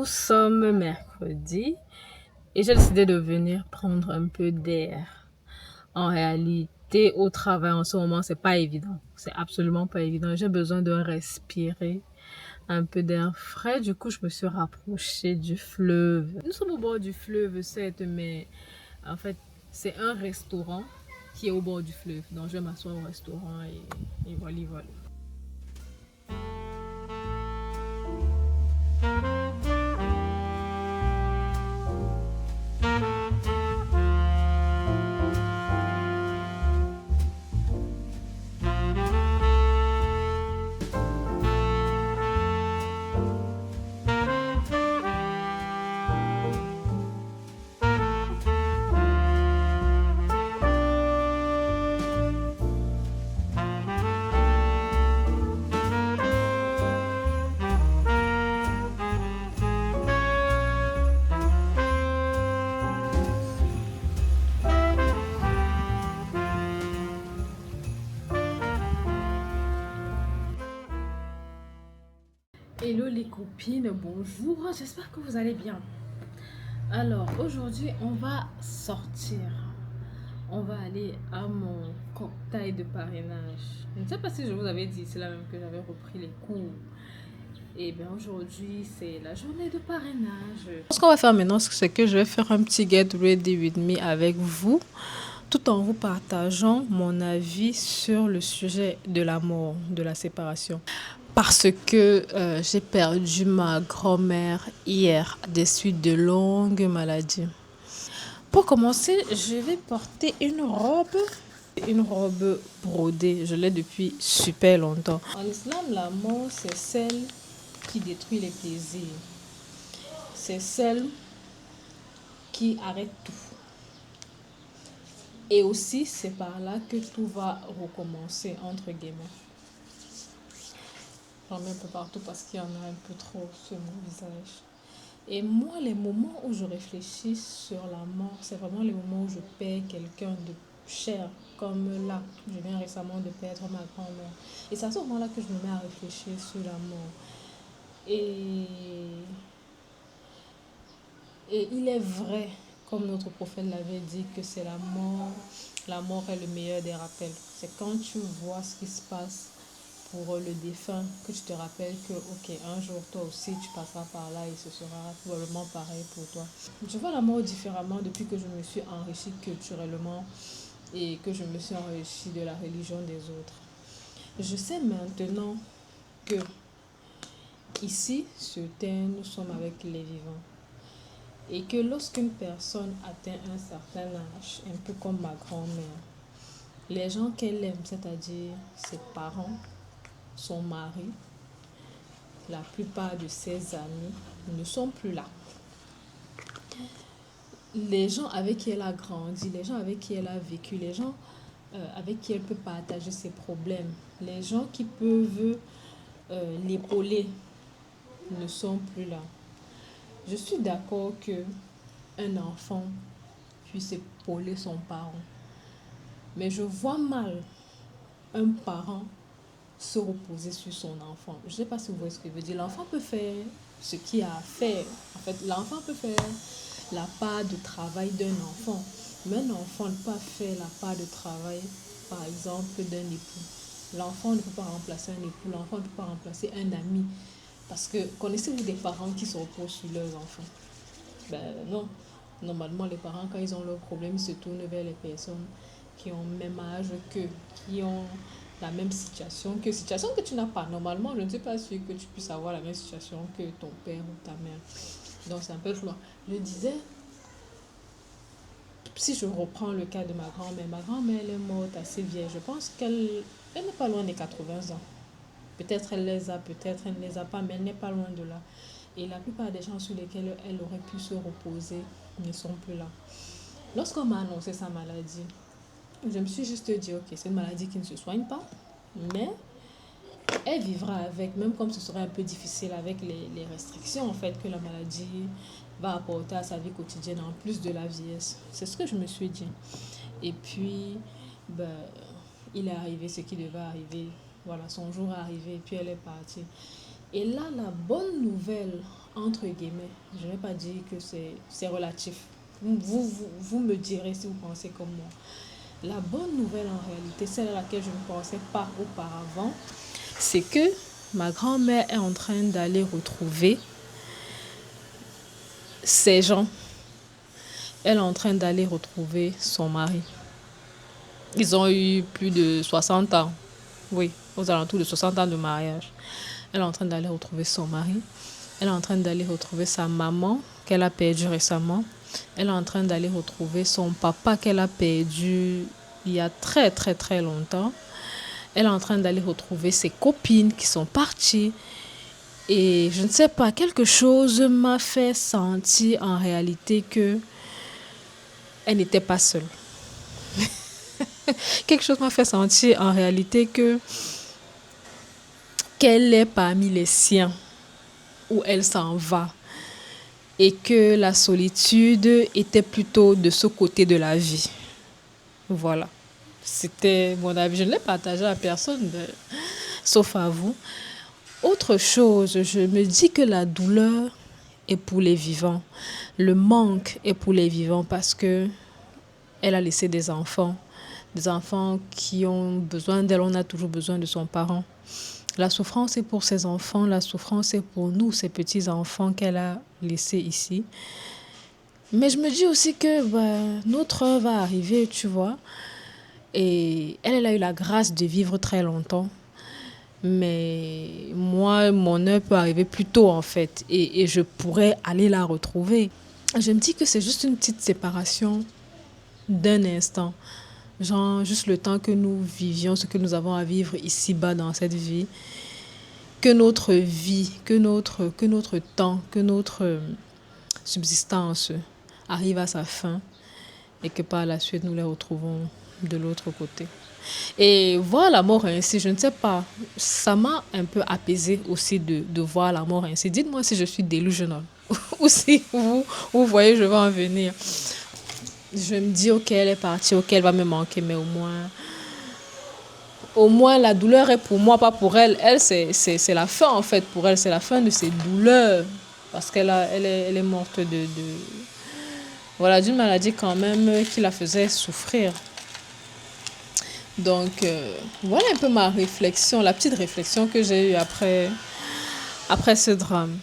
Nous sommes mercredi et j'ai décidé de venir prendre un peu d'air. En réalité, au travail en ce moment, c'est pas évident. C'est absolument pas évident. J'ai besoin de respirer un peu d'air frais. Du coup, je me suis rapprochée du fleuve. Nous sommes au bord du fleuve, certes, mais en fait, c'est un restaurant qui est au bord du fleuve. Donc, je vais m'asseoir au restaurant et voilà, voilà. Hello les copines, bonjour, j'espère que vous allez bien. Alors aujourd'hui on va sortir, on va aller à mon cocktail de parrainage. Je ne sais pas si je vous avais dit, c'est là même que j'avais repris les cours. Et bien aujourd'hui c'est la journée de parrainage. Ce qu'on va faire maintenant, c'est que je vais faire un petit get ready with me avec vous, tout en vous partageant mon avis sur le sujet de la mort, de la séparation. Parce que j'ai perdu ma grand-mère hier des suites de longues maladies. Pour commencer, je vais porter une robe brodée. Je l'ai depuis super longtemps. En islam, la mort, c'est celle qui détruit les plaisirs. C'est celle qui arrête tout. Et aussi, c'est par là que tout va recommencer, entre guillemets. J'en mets un peu partout parce qu'il y en a un peu trop sur mon visage. Et moi, les moments où je réfléchis sur la mort, c'est vraiment les moments où je perds quelqu'un de cher. Comme là, je viens récemment de perdre ma grand-mère. Et c'est à ce moment-là que je me mets à réfléchir sur la mort. Et, et il est vrai, comme notre prophète l'avait dit, que c'est la mort. La mort est le meilleur des rappels. C'est quand tu vois ce qui se passe pour le défunt que tu te rappelles que ok, un jour toi aussi tu passeras par là et ce sera probablement pareil pour toi. Je vois la mort différemment depuis que je me suis enrichie culturellement et que je me suis enrichie de la religion des autres. Je sais maintenant que ici sur terre nous sommes avec les vivants et que lorsqu'une personne atteint un certain âge, un peu comme ma grand-mère, les gens qu'elle aime, c'est-à-dire ses parents, son mari, la plupart de ses amis ne sont plus là. Les gens avec qui elle a grandi, les gens avec qui elle a vécu, les gens avec qui elle peut partager ses problèmes, les gens qui peuvent l'épauler ne sont plus là. Je suis d'accord que un enfant puisse épauler son parent, mais je vois mal un parent se reposer sur son enfant. Je ne sais pas si vous voyez ce que je veux dire. L'enfant peut faire ce qu'il a à faire. En fait, l'enfant peut faire la part de travail d'un enfant. Mais un enfant ne peut pas faire la part de travail, par exemple, d'un époux. L'enfant ne peut pas remplacer un époux. L'enfant ne peut pas remplacer un ami. Parce que connaissez-vous des parents qui se reposent sur leurs enfants? Ben non. Normalement, les parents, quand ils ont leurs problèmes, ils se tournent vers les personnes qui ont le même âge qu'eux, qui ont la même situation que tu n'as pas. Normalement, je ne suis pas sûre que tu puisses avoir la même situation que ton père ou ta mère. Donc, c'est un peu flou. Je disais, si je reprends le cas de ma grand-mère, elle est morte assez vieille. Je pense qu'elle n'est pas loin des 80 ans. Peut-être elle les a, peut-être elle ne les a pas, mais elle n'est pas loin de là. Et la plupart des gens sur lesquels elle aurait pu se reposer ne sont plus là. Lorsqu'on m'a annoncé sa maladie, je me suis juste dit, ok, c'est une maladie qui ne se soigne pas, mais elle vivra avec, même comme ce serait un peu difficile avec les restrictions en fait que la maladie va apporter à sa vie quotidienne en plus de la vieillesse. C'est ce que je me suis dit. Et puis, ben, il est arrivé ce qui devait arriver. Voilà, son jour est arrivé et puis elle est partie. Et là, la bonne nouvelle, entre guillemets, je ne vais pas dire que c'est relatif. Vous me direz si vous pensez comme moi. La bonne nouvelle en réalité, celle à laquelle je ne pensais pas auparavant, c'est que ma grand-mère est en train d'aller retrouver ses gens. Elle est en train d'aller retrouver son mari. Ils ont eu plus de 60 ans. Oui, aux alentours de 60 ans de mariage. Elle est en train d'aller retrouver son mari. Elle est en train d'aller retrouver sa maman qu'elle a perdue récemment. Elle est en train d'aller retrouver son papa qu'elle a perdu il y a très très très longtemps. Elle est en train d'aller retrouver ses copines qui sont parties. Et je ne sais pas, quelque chose m'a fait sentir en réalité que elle n'était pas seule. Quelque chose m'a fait sentir en réalité qu'elle est parmi les siens où elle s'en va et que la solitude était plutôt de ce côté de la vie. Voilà. C'était mon avis. Je ne l'ai partagé à personne, sauf à vous. Autre chose, je me dis que la douleur est pour les vivants. Le manque est pour les vivants parce que elle a laissé des enfants qui ont besoin d'elle. On a toujours besoin de son parent. La souffrance est pour ses enfants, la souffrance est pour nous, ces petits-enfants qu'elle a laissés ici. Mais je me dis aussi que notre heure va arriver, tu vois. Et elle a eu la grâce de vivre très longtemps. Mais moi, mon heure peut arriver plus tôt, en fait. Et je pourrais aller la retrouver. Je me dis que c'est juste une petite séparation d'un instant. Genre, juste le temps que nous vivions, ce que nous avons à vivre ici-bas dans cette vie. Que notre vie, que notre temps, que notre subsistance arrive à sa fin. Et que par la suite, nous les retrouvons de l'autre côté. Et voir la mort ainsi, je ne sais pas, ça m'a un peu apaisé aussi de voir la mort ainsi. Dites-moi si je suis delusional ou si vous voyez, je vais en venir. Je me dis, ok, elle est partie, ok, elle va me manquer, mais au moins la douleur est pour moi, pas pour elle. Elle, c'est la fin en fait pour elle, c'est la fin de ses douleurs. Parce qu'elle est morte voilà, d'une maladie quand même qui la faisait souffrir. Donc, voilà un peu ma réflexion, la petite réflexion que j'ai eue après ce drame.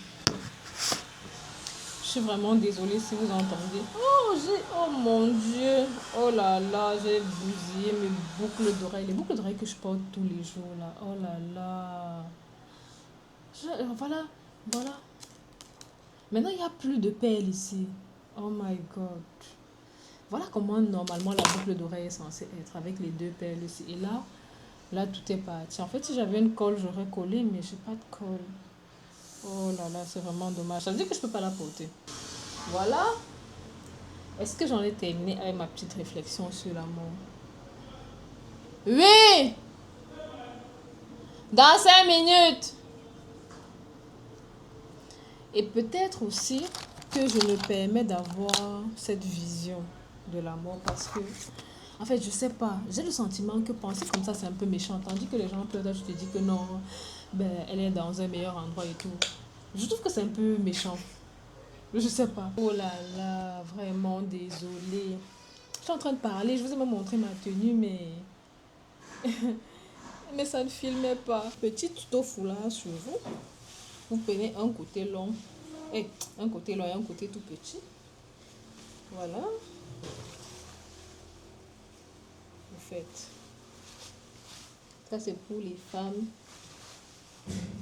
Je suis vraiment désolée si vous entendez. Oh mon Dieu. Oh là là, j'ai bousillé mes boucles d'oreilles. Les boucles d'oreilles que je porte tous les jours là. Oh là là. Voilà. Maintenant, il n'y a plus de perles ici. Oh my God. Voilà comment normalement la boucle d'oreille est censée être avec les deux perles ici. Et là, tout est parti. En fait, si j'avais une colle, j'aurais collé, mais j'ai pas de colle. Oh là là, c'est vraiment dommage. Ça veut dire que je peux pas la porter. Voilà. Est-ce que j'en ai terminé avec ma petite réflexion sur l'amour? Oui! Dans 5 minutes! Et peut-être aussi que je me permets d'avoir cette vision de l'amour parce que, en fait, je sais pas, j'ai le sentiment que penser comme ça, c'est un peu méchant. Tandis que les gens pleurent, je te dis que non, elle est dans un meilleur endroit et tout. Je trouve que c'est un peu méchant. Je sais pas. Oh là là, vraiment désolée. Je suis en train de parler, je vous ai même montré ma tenue, mais... mais ça ne filmait pas. Petit tuto foulard sur vous. Vous prenez un côté long. Un côté long et un côté tout petit. Voilà. Vous faites. Ça, c'est pour les femmes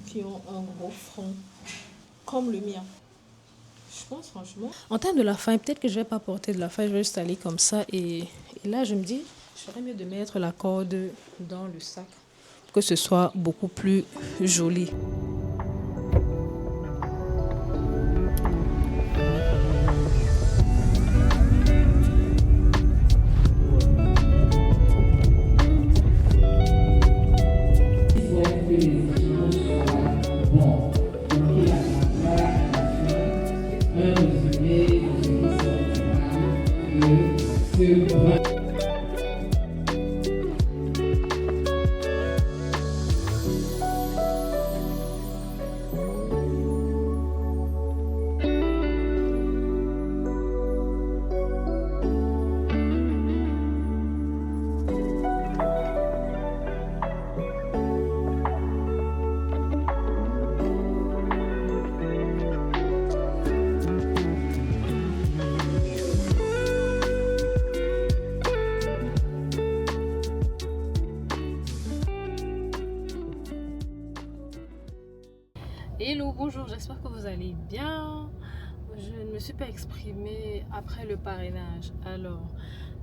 qui ont un gros front. Comme le mien. Je pense franchement. En termes de la faille, peut-être que je vais pas porter de la faille, je vais juste aller comme ça. Et là, je me dis, je ferais mieux de mettre la corde dans le sac. Pour que ce soit beaucoup plus joli. Hello, bonjour, j'espère que vous allez bien. Je ne me suis pas exprimée après le parrainage. Alors,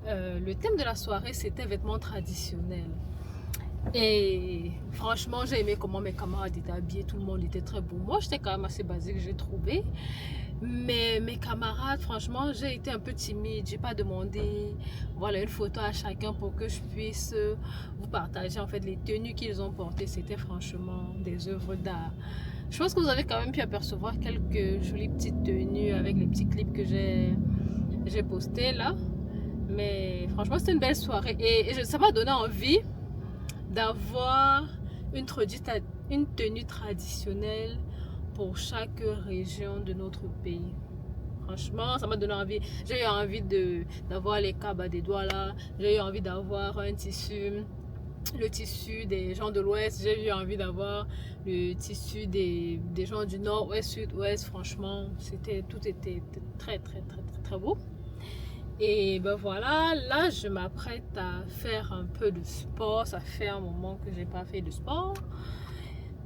le thème de la soirée, c'était vêtements traditionnels. Et franchement, j'ai aimé comment mes camarades étaient habillés, tout le monde était très beau. Moi, j'étais quand même assez basique, j'ai trouvé. Mais mes camarades, franchement, j'ai été un peu timide. J'ai pas demandé, voilà, une photo à chacun pour que je puisse vous partager en fait les tenues qu'ils ont portées. C'était franchement des œuvres d'art. Je pense que vous avez quand même pu apercevoir quelques jolies petites tenues avec les petits clips que j'ai postés là. Mais franchement, c'était une belle soirée et ça m'a donné envie d'avoir une tenue traditionnelle pour chaque région de notre pays. Franchement, ça m'a donné envie. J'ai eu envie d'avoir les cabas des doigts là. J'ai eu envie d'avoir un tissu, le tissu des gens de l'Ouest. J'ai eu envie d'avoir le tissu des gens du Nord, Ouest, Sud, Ouest. Franchement, tout était très, très, très, très, très beau. Et ben voilà, là je m'apprête à faire un peu de sport. Ça fait un moment que j'ai pas fait de sport.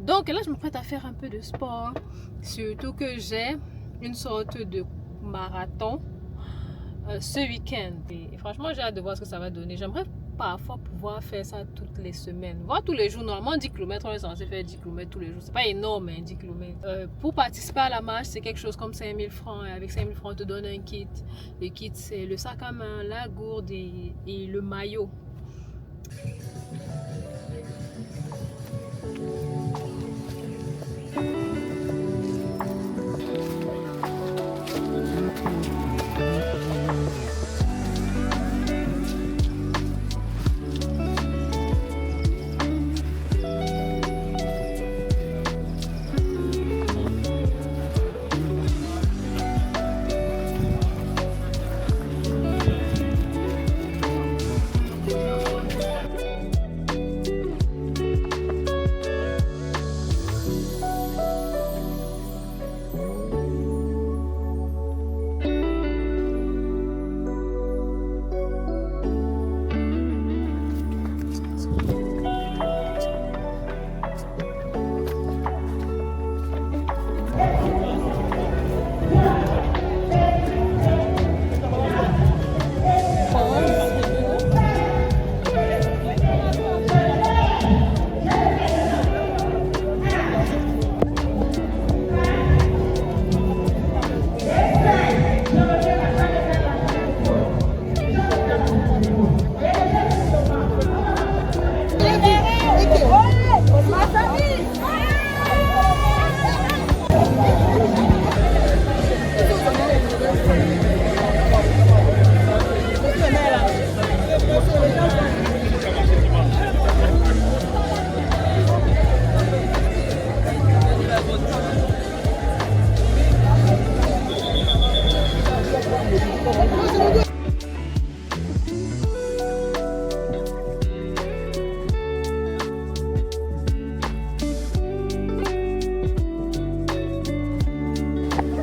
Donc là je m'apprête à faire un peu de sport. Surtout que j'ai une sorte de marathon ce week-end. Et franchement j'ai hâte de voir ce que ça va donner. J'aimerais parfois pouvoir faire ça toutes les semaines, voire tous les jours. Normalement 10 km, on est censé faire 10 km tous les jours. C'est pas énorme, hein, 10 km. Pour participer à la marche, c'est quelque chose comme 5000 francs. Et avec 5000 francs, on te donne un kit. Le kit, c'est le sac à main, la gourde et le maillot.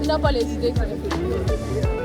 Il n'a pas les idées qu'il a fait.